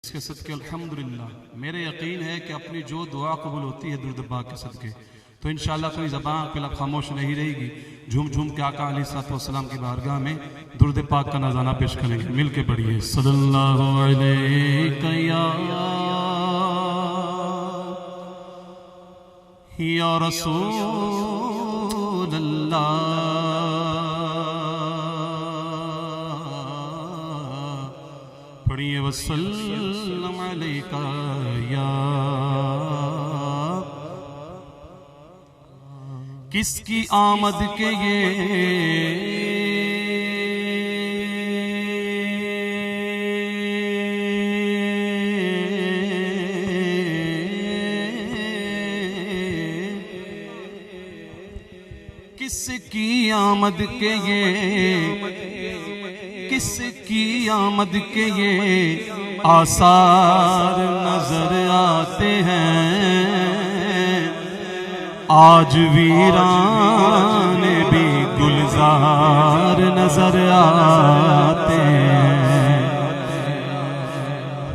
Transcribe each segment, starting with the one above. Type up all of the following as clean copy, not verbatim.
جس کے صدقے الحمدللہ میرے یقین ہے کہ اپنی جو دعا قبول ہوتی ہے درود پاک کے صدقے، تو انشاءاللہ کوئی زبان پہ لب خاموش نہیں رہے گی، جھوم جھوم کے آقا علیہ السلام کی بارگاہ میں درود پاک کا نذرانہ پیش کریں گے۔ مل کے پڑھیے صلی اللہ علیہ یا رسول اللہ، پڑھیے وسلم علیکہ یا کس کی آمد کے یہ کس کی آمد کے یہ کس کی آمد کے یہ آثار نظر آتے ہیں، آج ویران بھی گلزار نظر آتے ہیں۔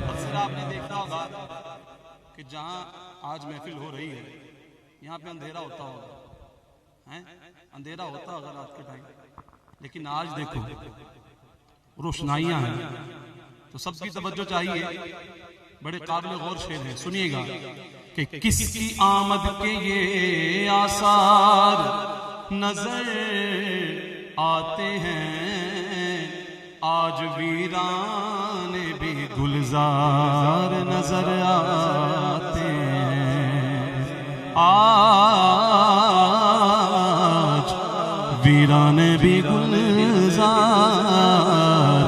اکثر آپ نے دیکھا ہوگا کہ جہاں آج محفل ہو رہی ہے یہاں پہ اندھیرا ہوتا ہوگا، اندھیرا ہوتا ہوگا رات کے ٹائم، لیکن آج دیکھو روشنائیاں ہیں، تو سب کی توجہ چاہیے، بڑے قابل غور شعر ہیں، سنیے گا کہ کس کی آمد کے یہ آثار نظر آتے ہیں، آج ویران بھی گلزار نظر آتے ہیں، آج ویران بھی گلزار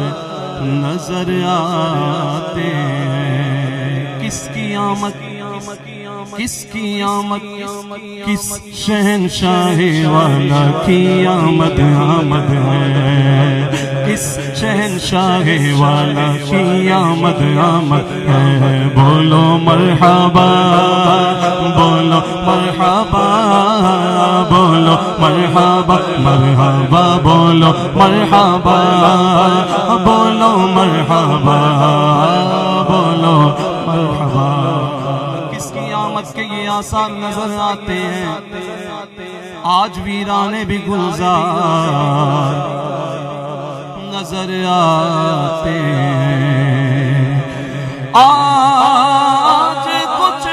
نظر آتے ہیں۔ کس کی آمد کس کی آمد کس شہنشاہ والا کی آمد آمد ہے، کس شہنشاہ والا کی آمد آمد ہے، بولو مرحبا بولو مرحبا بولو مرحبا مرحبا بولو مرحبا بولو مرحبا بولو مرحبا۔ کس کی آمد کے یہ آثار نظر آتے ہیں، آج ویرانے بھی گلزار نظر آتے ہیں، آج کچھ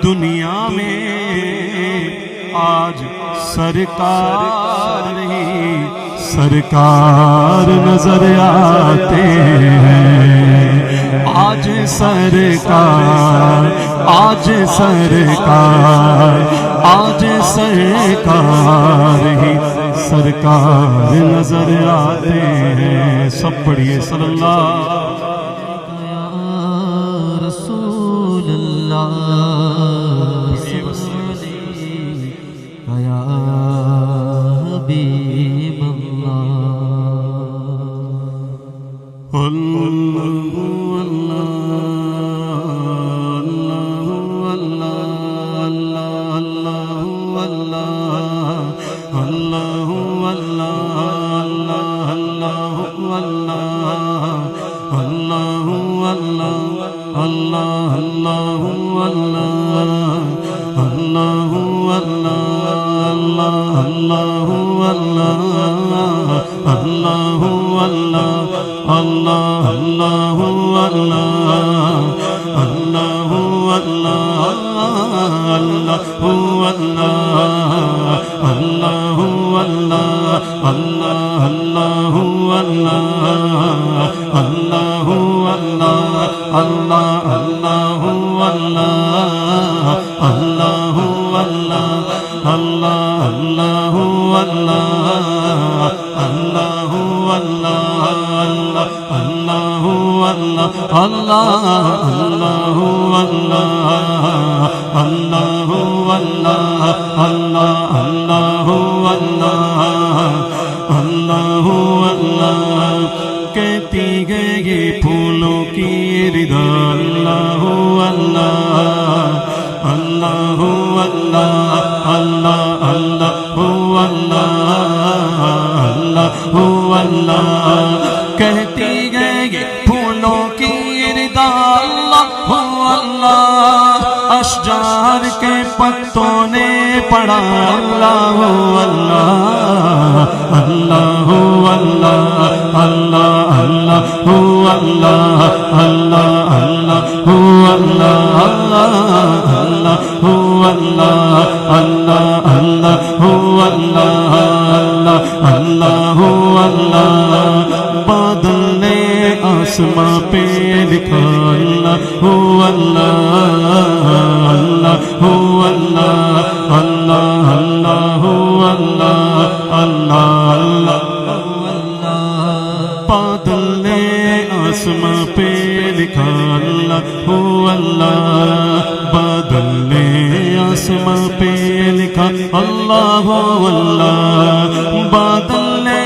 دنیا میں، آج سرکار ہی سرکار نظر آتے ہیں، آج سرکار آج سرکار آج سرکار ہی سرکار نظر آتے ہیں۔ سب پڑھیے صلی اللہ رسول اللہ یا حبیب اللہ اللہ کہتی ہے یہ پھولوں کی ردا اللہ اللہ اللہ اللہ اللہ اللہ اللہ کہتی ہے یہ پھولوں کی ردا اللہ اللہ اشجار کے پتوں نے پڑھا اللہ اللہ اللہ اللہ اللہ اللہ اللہ اللہ اللہ اللہ اللہ بادل نے آسماں پہ لکھا اللہ اللہ اللہ اللہ اللہ اللہ بادل نے آسماں پہ لکھا اللہ اللہ بادل نے آسماں پہ لکھا اللہ اللہ بادل نے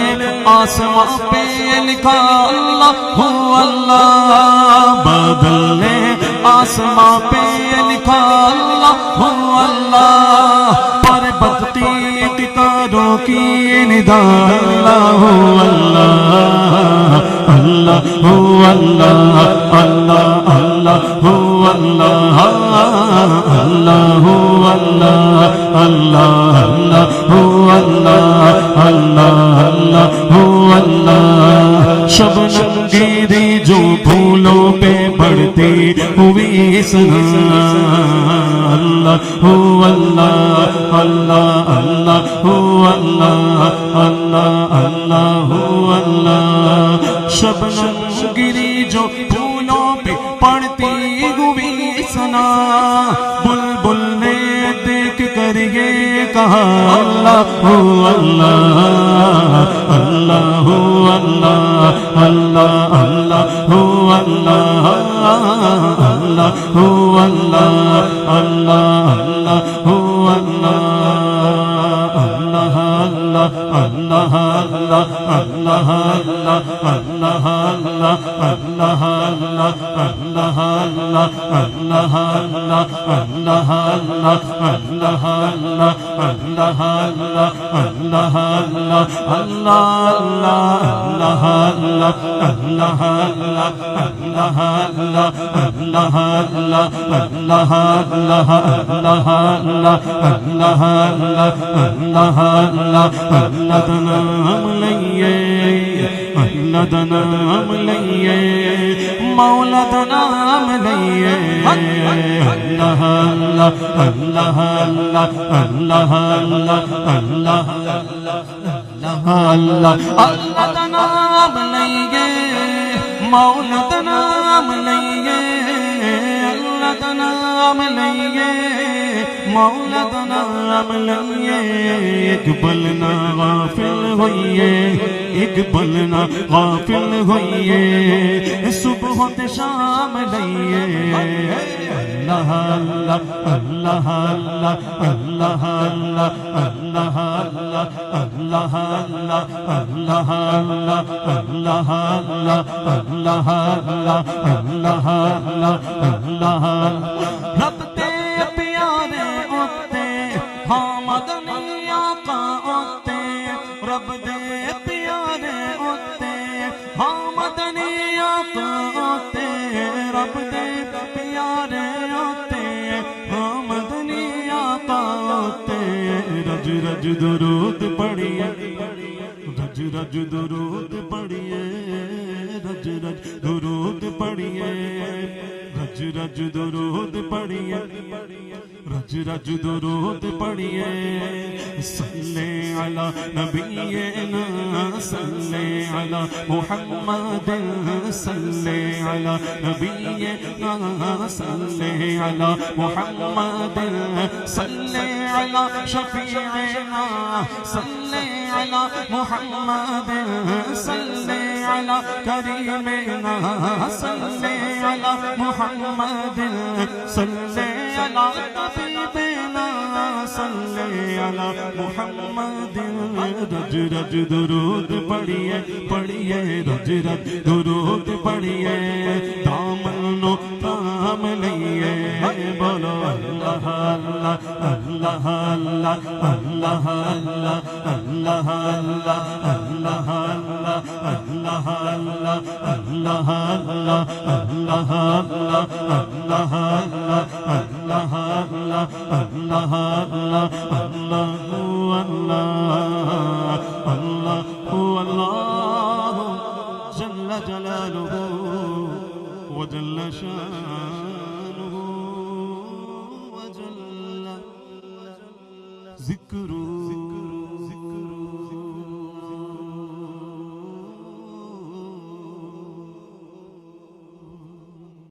آسماں پہ لکھا اللہ اللہ بادل نے آسماں پہ لکھا اللہ اللہ پر بدقی تاروں کی ندا اللہ اللہ اللہ اللہ اللہ اللہ اللہ اللہ اللہ شبنم گیری جو پھولوں پہ بڑھتی ہوئی سنا اللہ اللہ اللہ اللہ اللہ اللہ شبنم گیری جو پھولوں پہ پڑھتی ہوئی سنا بلبل نے دیکھ کر یہ کہا اللہ اللہ اللہ اللہ اللہ اللہ نام لئیے اللہ دا نام لئیے مولا دا نام لئیے اللہ اللہ اللہ اللہ اللہ اللہ اللہ دا نام لئیے مولا دا نام لئیے اللہ دا نام لئیے مولا دا نام لئیے اقبل نہ غافل ہوئیے اقبل نہ غافل ہوئیے صبح ہوتے شام لئیے اللہ اللہ اللہ اللہ اللہ اللہ اللہ اللہ اللہ اللہ اللہ اللہ رب تے پیارے ہوتے ہاں مدنی آقا ہوتے رب دے پیارے ہوتے ہاں مدنی آقا ہوتے رب دے پیارے ہوتے ہاں مدنی آقا ہوتے رج رج درود پڑھیے رج رج درود پڑھیے رج رج درود پڑھیے رج رج درود پڑھیے رج رج درود پڑھیے صلی علی نبینا صلی علی محمد صلی علی نبینا صلی علی محمد صلی علی شفیعنا صلی علی محمد صلی علی کریمنا صلی علی محمد صلی علی حبیبنا صلی علی محمد رج رج درود پڑھیے پڑھیے رج رج درود پڑھیے دامن و تام لئیے بولو اللہ اللہ اللہ اللہ اللہ اللہ اللہ اللہ اللہ اللہ اللہ اللہ اللہ اللہ اللہ جل جلالہ وجل شانہ وجل ذکرہ